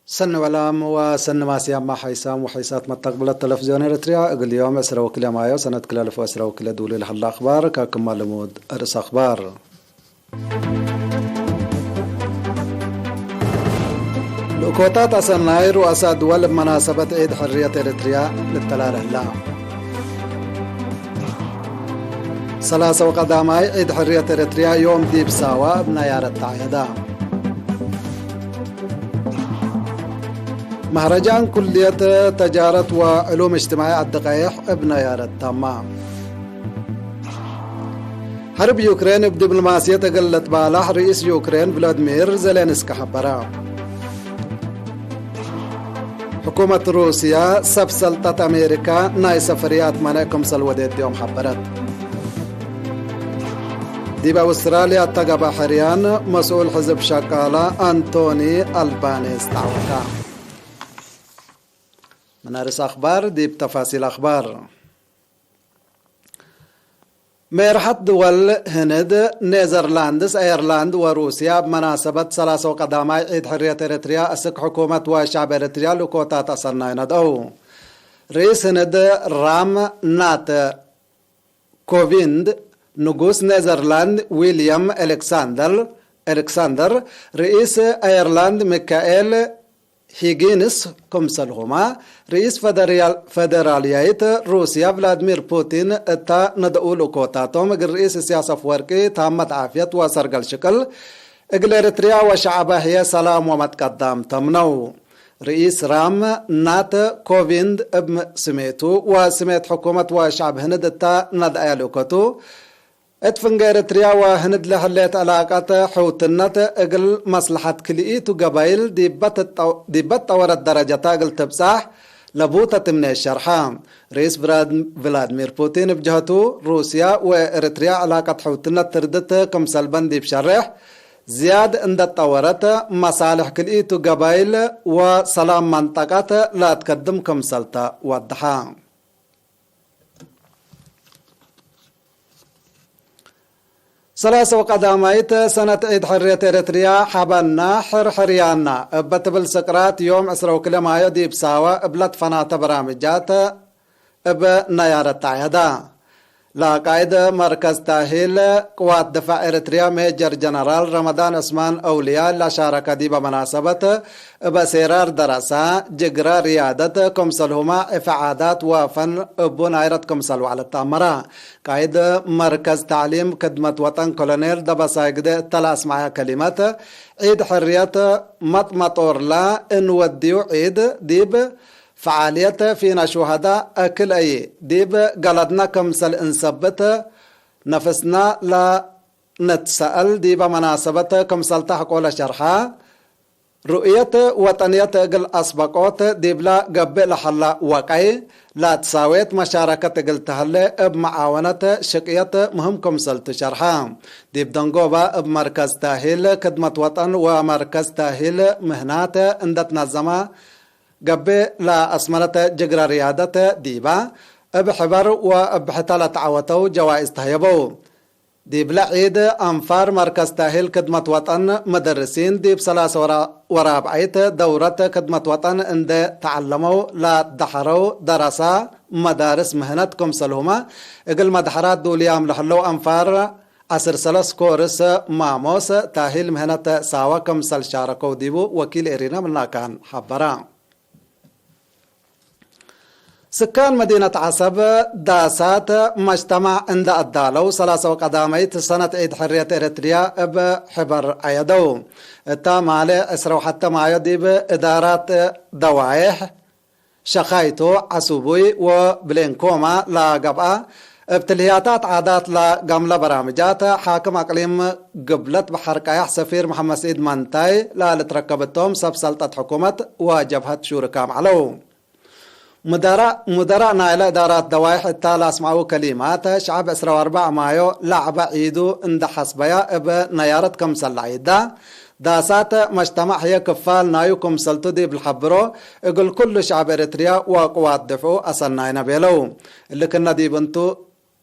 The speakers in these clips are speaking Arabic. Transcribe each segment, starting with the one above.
سن ولام وسن ماسيا ما حيسام وحيسات مستقبل التلفزيون الاريتريا اليوم اسرا وكلا مايو سنة كلا الف اسرا وكلا دولي لحل اخبار كاكم معلومات ارس اخبار. لوكوتات أسناي رؤساء دول بمناسبة عيد حرية إريتريا للتلال الله. سلاسة وقداماي عيد حرية إريتريا يوم ديب ساوا بنيار التعيدا. مهرجان كلية تجارة وعلوم اجتماعية الدقايح بنيار التمام. حرب يوكرين بدبلوماسية قلت بالاح رئيس يوكرين فلاديمير زيلينسكي حبرا. حكومة روسيا سلطة أمريكا ناي سفريات مانيكم سلوديت يوم حبرت. ديبا أستراليا تقبى حريان مسؤول حزب شاكالا أنتوني ألبانيز تعوكا. منارس أخبار ديب تفاصيل أخبار. ميرحت دول هند نيزرلاندس ايرلاند وروسيا بمناسبة 3 قداماي عيد حرية إريتريا أسك حكومة وشعب إريتريا لكوتات أصلنا ندعو. رئيس هند رام نات كوفيند نقوس نيزرلاند ويليام ألكساندر رئيس ايرلاند ميكائيل هيجينس كمسلهما رئيس فدراليات روسيا فلاديمير بوتين اتا ندعو لكوتاتهم رئيس السياسة فوركي تامت عافية وسرقل شكل اقل اريتريا وشعبها هي سلام ومتقدم تمنو. رئيس رام نات كوفيند ابن سميتو وسميت حكومة وشعب هند اتا ندعو لكوتو اتفنج اريتريا وهند لحليت علاقات حوتنت اقل مصلحة كليئت وقبائل ديبت طورت درجة اقل تبصح لبوطة من الشرحة. رئيس فلاديمير بوتين بجهته روسيا واريتريا علاقات حوتنت تردت كم سلبان دي بشرح زياد اندت طورت مصالح كليئت وقبائل وسلام منطقات لا تقدم كم سلطة وضحا. سلاسة وقدامايت سنة عيد حرية إريتريا حبنا حريانا بتبل سكرات يوم 10 مايو دي بساوة بلد فنات برامجات بنيار التعيدا. لا قائد مركز تاهيل قوات دفاع إريتريا ميجر جنرال رمضان عثمان أولياء لا شارك دي بمناسبة بسيرار دراسة جغرا ريادة كمسلهما إفعادات وفن بنايرت كمسلو على التامرة. قائد مركز تعليم خدمة وطن كولونيل دبسايقد تلاس معها كلمات عيد حرية مطمطور لا انوديو عيد ديب فعالية فينا شهداء أكل أي ديب قلدنا كمسل انثبت نفسنا لا نتسأل ديب مناسبة كمسل تحقول شرحا رؤية وطنية قل أسبقوت ديب لا قبل حلا وقعي لا تساويت مشاركة قل تهلي بمعاونة شقية مهم كمسل تشرحا. ديب دنقوبا بمركز تاهيل خدمة وطن ومركز تاهيل مهنات اندت نظمة قبل لا أسمرت جغرا ريادة ديبا بحبر وبحتالة عوتو جوائز تهيبو. ديب لعيد أنفار مركز تاهيل خدمة وطن مدرسين ديب 3 ورابعيت دورة خدمة وطن اند تعلموا لا دحروا دراسة مدارس مهنتكم سلهما اقل مدحرات دوليام لحلو أنفار 10 كورس ماموس تاهيل مهنة ساواكم سل شاركو ديبو وكيل إرينا من كان حبران. سكان مدينة عصب داسات مجتمع عند الدالو 3 قداميت سنة عيد حرية إريتريا بحبر عيدو التامالي اسرو حتى ما يديب إدارات دوايح شخايتو عصوبوي وبلينكوما لا قبعة ابتلياتات عادات لا قملة برامجات حاكم أقليم قبلت بحركايح سفير محمد سيد منتاي لا لتركبتهم سب سلطة حكومة وجبهة شوركام علو. مدراء نايلة إدارات دوائح التالي اسمعوا كلمات شعب 4 مايو لعبة عيدو اند حسبيا بنيارة كمسل عيدا داسات مجتمع هي كفال نايو كمسلتو دي بالحبرو يقول كل شعب إريتريا وقوات دفعو أصلنا بيلو اللي كنا دي بنتو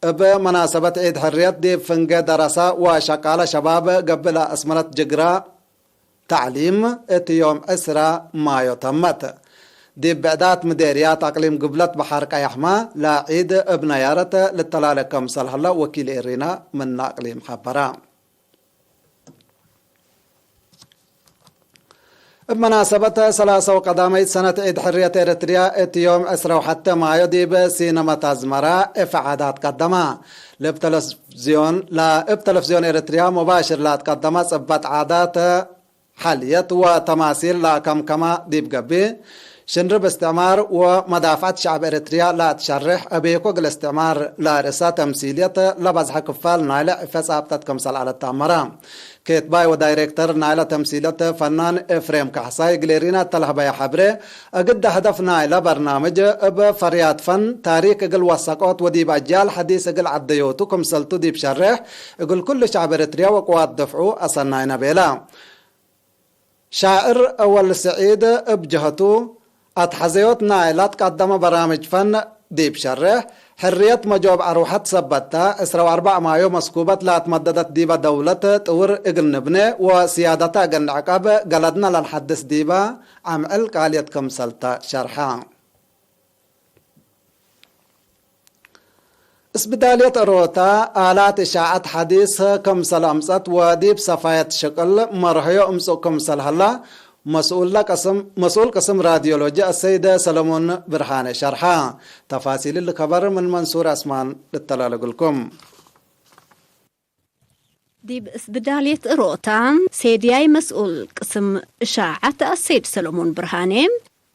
بمناسبة عيد حرية دي فنجة دراسة وشقالة شباب قبل أسمرت جغرا تعليم يوم 10 مايو تمت. دي بعدات مديريات أقليم قبلت بحر قيحما لا عيد ابن يارة للطلالة كمسل هلا وكيل إيرينا من أقليم حبرا. بمناسبة 3 سنة عيد حرية إريتريا يوم 10 حتى مايو دي بسينما تازمرا إفعادات قدمها لبتلفزيون إريتريا مباشر لا تقدمها صبت عادات حالية وتماثيل لا كما دي بقبي شنر باستعمار ومدافعة شعب إريتريا لا تشرح أبيكو الاستعمار لا رسا تمثيلية لبزح كفال نايلة فسابتت كمسال على التعمرة كيتباي ودايركتر نايلة تمثيلية فنان إفريم كحصاي قليرينا تلهبا يا حبري أقد هدف نايلة برنامج بفريات فن تاريخ قل وثقات وديب أجيال حديث قل عديوتو كمسالتو ديب شرح قل كل شعب إريتريا وقوات دفعو أصنعنا بيلا شاعر أول سعيد بجهتو أتحزيوت نايلات قدم برامج فن ديب شرح حرية مجوب عروحات سبتا 4 مايو مسكوبت لا تمددت ديبا دولة طور اقل نبني وسيادتا قن عقاب قلدنا لنحدث ديبا عمل قاليت كمسلتا شرحا. اسبدالية روتا آلات إشاعة حديث كمسل أمسات وديب صفاية شكل مرحيو أمسو كمسل هلا مسؤول قسم راديولوجيا السيدة سلمون برهان شرحا. تفاصيل الخبر من منصور أسمان للطلال لكم. ديب اسبدالية روتا سيدياي مسؤول قسم إشاعة السيد سلمون برهاني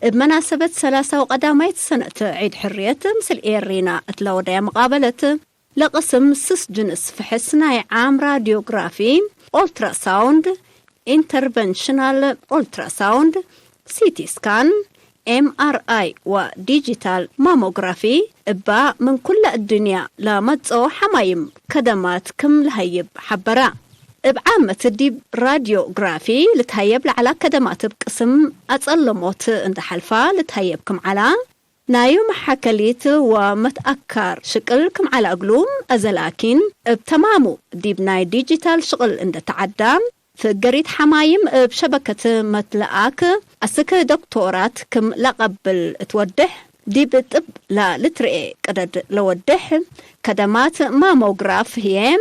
بمناسبة 3 سنة عيد حرية مثل إيرينا اتلوديا مقابلة لقسم سس جنس فحص ناي عام راديوغرافي أولترا ساوند انترفنشنال أولترا ساوند سيتي سكان MRI وديجيتال ماموغرافي إبا من كل الدنيا لا مدسو حمايم كدمات كم لهيب حبرا بعامة الديب راديوغرافي لتهيب على كدمات بقسم أتصلموت عند حلفة لتهيبكم على نايو محاكليت ومتأكر شكلكم على قلوم أزلاكين بتمامو ديب ناي ديجيتال شغل عند تعدام في قريد حمايم بشبكة متلقاك أسك دكتورات كم لقبل توضح دي بطب لا لترئي قدد لوضح كدمات ماموغراف هي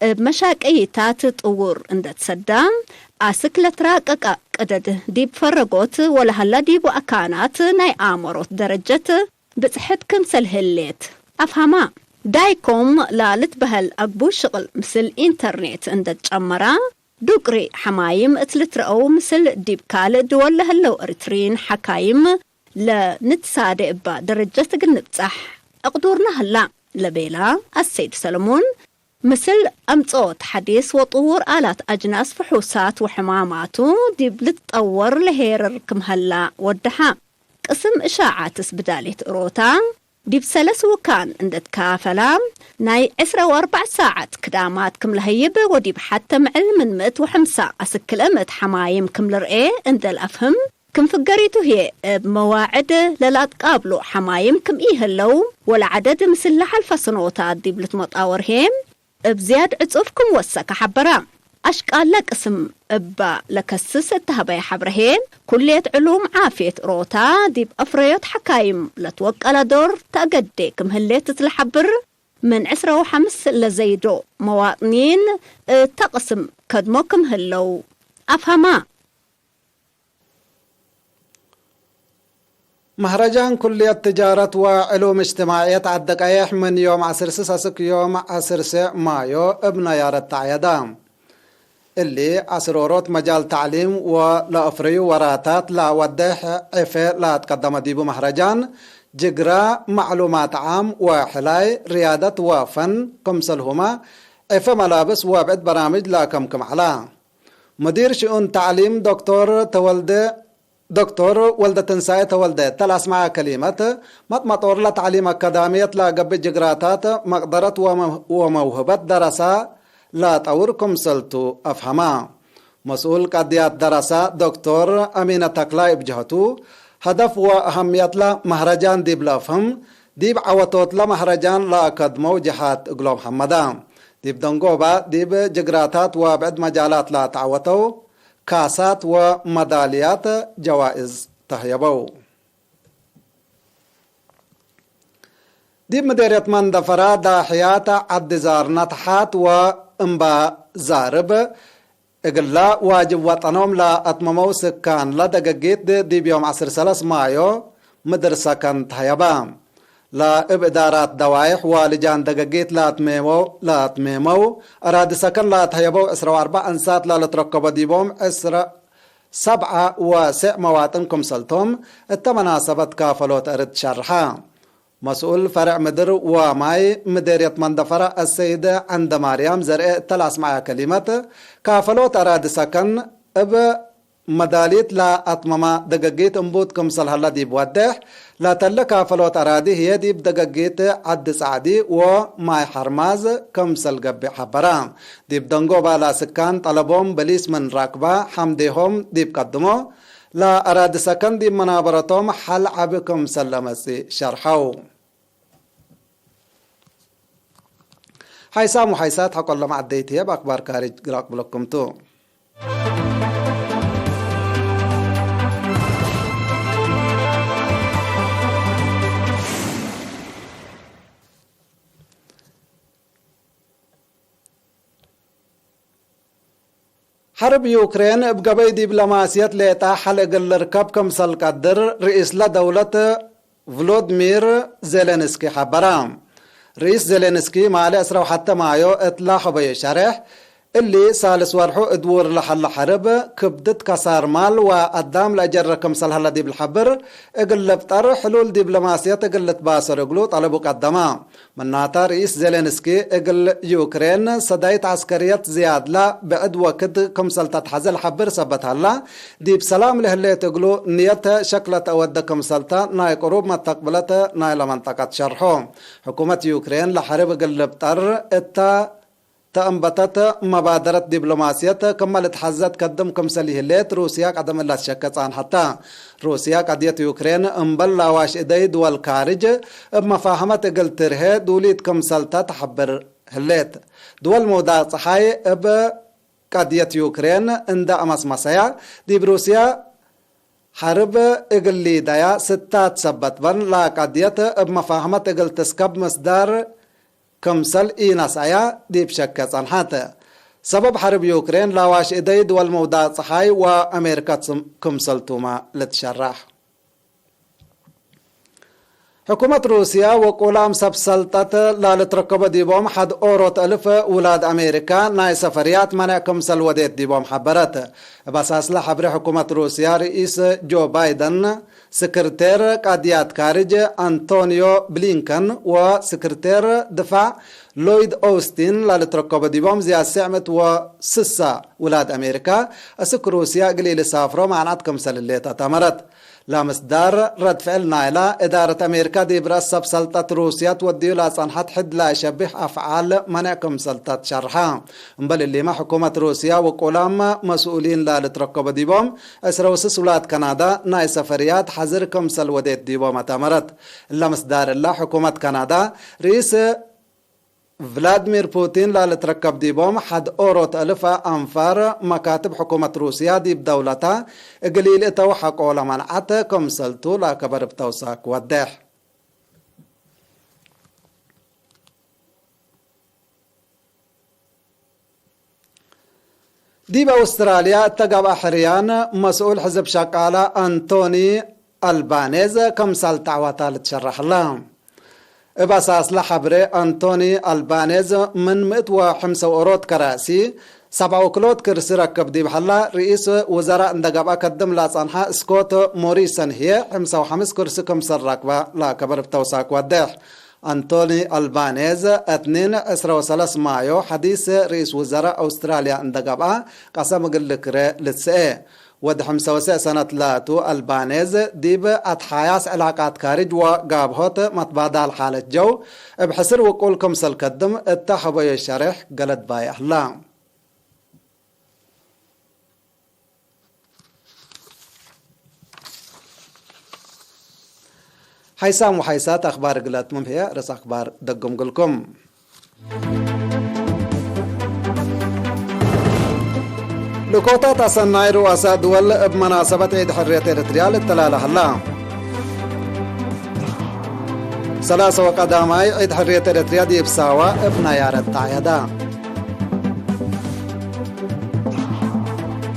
بمشاكيتات طور عند تصدام أسك لتراقق قدد دي بفرقوت ولا هلا دي بأكانات ناي آمروت درجة بتحدكم سلهليت أفهما دايكم لا لتبهل أقبو شغل مثل إنترنت عند تجمرا دوقري حمايم اتلترقو مثل ديب كالد ولا هلو ارترين حكايم لنتسادق با درجة قنبصح اقدورنا هلا لبيلا السيد سلمون مثل امتصوت حديث وطور آلات أجناس فحوسات وحماماتو ديب لتطور لهيرركم هلا ودها قسم إشاعات اسبدالية روتا ديب 3 وكان عندت كافلا ناي 4 ساعات كدامات كم لهيب وديب حتى معلم من 105 أسكلمت حمايم كم لرئي عند الأفهم كم فقريتو هي بمواعد للا تقابلو حمايم كم إيه اللو ولا عدد مثل لحالفة سنوتات ديب لتمطاور هيم بزياد عصوفكم وسك حبرا أشكال لك اسم أبا لكسس التهبي حبرهين كلية علوم عافية روتا ديب أفريات حكايم لتوقع دور تأقديكم هليت تتلحبر من 5 لزيدو مواطنين تقسم كدموكم هلو أفهما. مهرجان كلية تجارة وعلوم اجتماعية عالدقايح من يوم 10 ساسك يوم 10 مايو ابن يارة تعيدام اللي أسرورات مجال تعليم ولا أفريو وراتات لا ودح عفة لا تقدم ديبو مهرجان جقرا معلومات عام وحلاي ريادة وفن كمسلهما عفة ملابس وابعد برامج لا كمكم على مدير شؤون تعليم دكتور ولدة تنساية تولدة تلاس مع كلمة مطور لا تعليم أكاديمية لا قبل جقراتات مقدرة وموهبة دراسة لا توركم سلتو أفهما مسؤول قضيات دراسة دكتور أمينة تقلاي بجهتو هدف وأهمية لا مهرجان ديب لافهم ديب عواتوت لا مهرجان لا أكادمو جهات اقلوم حمدان ديب دنقوبا ديب جقراتات وبعد مجالات لا تعوتو كاسات وميداليات جوائز تهيبو. دي مديرية مندفرة داحيات عد زار نطحات وانبا زارب اقلا واجب وطنهم لا اتممو سكان لا دقاقيت دي بيوم 13 مايو مدرسة كانت هيبام لا ابدارات دوايح والجان دقاقيت لا تميمو اراد سكن لا تهيبو اسروا 4 انسات لا لتركب ديبوم اسرا 7 وسع مواطنكم سلتهم التمناسبت كافلوت ارد شرحا. مسؤول فرع مدر وماي مديرية مندفرة السيدة عند مريم زرع تلاس معها كلمة كافلوت أراد سكن اب مداليت لا أطمما دقاقيت انبوت كمسل هلا دي بودح لا تلا كافلوت أرادي هي دي بدقاقيت عد سعدي وماي حرماز كمسل قبي حبرام دي بدنقو بالا سكان طلبهم بليس من راكبة حمديهم دي بقدمو لا أراد سكن دي منابرتهم حل عبكم سلمسي شرحو. حيسام وحيسات حق الله مع الديتية بأخبار كارج قراق بلكم تو. حرب يوكرين بقبي دبلوماسية ليتا حلق الركب كمسل قدر رئيس لدولة فلودمير زيلينسكي حبرام. رئيس زيلينسكي مالي اسرو حتى معيو اطلاح بيشارح اللي سالس ورحو ادور لحل حرب كبدت كسار مال وقدام لأجر كمسل هلا دي بالحبر اقلب طر حلول دبلوماسية اقلت باسر اقلو طلبو قدما مناتا رئيس زيلينسكي اقل يوكرين صدايت عسكرية زياد لا بعد وقت كمسل تتحزل حبر سبت هلا دي بسلام لهاللي تقلو نية شكلة اود كمسلتا ناي قروب ما تقبلتا ناي لمنطقة شرحو. حكومة يوكرين لحرب اقلب طر اتا تأنبتت مبادرة دبلوماسية كملت حزت قدم كمسليه الليت روسيا قدم الله شكت عن حتى روسيا قضية يوكرين انبل لاواش ادي دول خارج بمفاهمة قلتره دوليت كمسلتا تحبر الليت دول مودا صحاي قضية يوكرين اند امس مسايا دي بروسيا حرب اقلي دايا ستات سبت بن لا قضية بمفاهمة قلتسكب مصدر كمسل إيناس آيا دي بشكة صنحاته سبب حرب يوكرين لاواش إديد والموضات صحاي وأمريكا كمسل توما لتشرح. حكومة روسيا وقولام سبسلطت لا لتركب ديبوم حد أوروت ألف ولاد أمريكا ناي سفريات منع كمسل وديت ديبوم حبرت بساس لحبر حكومة روسيا رئيس جو بايدن سكرتير قاديات خارج أنطونيو بلينكن وسكرتير دفاع لويد أوستين لا لتركب ديبوم زي السعمت وسسا ولاد أمريكا أسك روسيا قليل سافرو معنات كمسل اللي تتمرت لا مصدر رد فعل نايلا إدارة أمريكا دي برأس سلطة روسيا توديو لا صنحت حد لا يشبه أفعال منعكم سلطة شرحا بل اللي ما حكومة روسيا وقولام مسؤولين لا لتركب ديبوم أسروسس ولاد كندا ناي سفريات حذركم سلوديت ديبوم تمرت لا مصدر الله حكومة كندا رئيس فلاديمير بوتين لا لتركب ديبوم حد أوروت ألف أنفار مكاتب حكومة روسيا دي بدولتا قليل اتو حقو لمنعت كمسلتو لا كبر بتوساك ودح. دي بأستراليا اتقب أحريان مسؤول حزب شقالة أنتوني ألبانيز كمسل تعواتا لتشرح لهم باساس لحبري أنتوني ألبانيز من 105 أوروت كراسي 7 كلوت كرسي ركب دي بحلا رئيس وزراء اندقاب أقدم لا صنحة سكوت موريسن هي 5 كرسي كمسر ركبة لا كبر بتوساك ودح. أنتوني ألبانيز 2 مايو حديث رئيس وزراء أستراليا اندقاب قسم قلك لتسئي ود 5 سنة لاتو ألبانيز ديب أتحاياس علاقات خارج وقابهوت متبادل حالة جو بحسر وقول كمسل قدم اتحبوا يشارح قلت باي أحلام. حيسام وحيسات أخبار قلت ممهية رس أخبار دقم قلكم. لكوتات أصنعي رؤساء دول بمناسبة عيد حرية إريتريا للتلالة الله 3 وقدامي عيد حرية إريتريا دي بساوة بنيار التعيدا.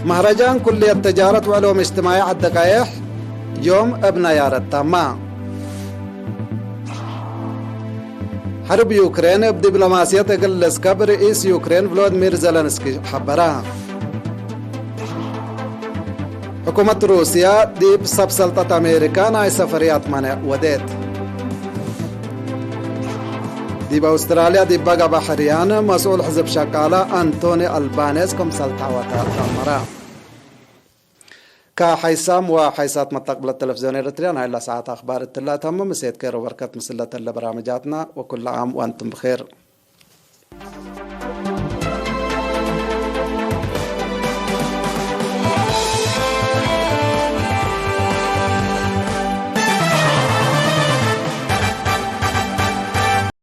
مهرجان كلية التجارة وعلوم اجتماعية الدقايح يوم بنيار التامة. حرب يوكرين بدبلوماسية قلسكا برئيس يوكرين فلوديمير زيلينسكي حبرها. حكومة روسيا دي بسلطة أمريكا ناي سفريات منع وديت. دي بأستراليا دي بقى بحريان مسؤول حزب شقالة أنتوني ألبانيز كم سلطة وتأمرا. كحيسام وحيسات مستقبل التلفزيون الإريتريان إلى ساعات أخبار التلا تم مسيت كيرو بركة مسلة البرامجاتنا وكل عام وأنتم بخير.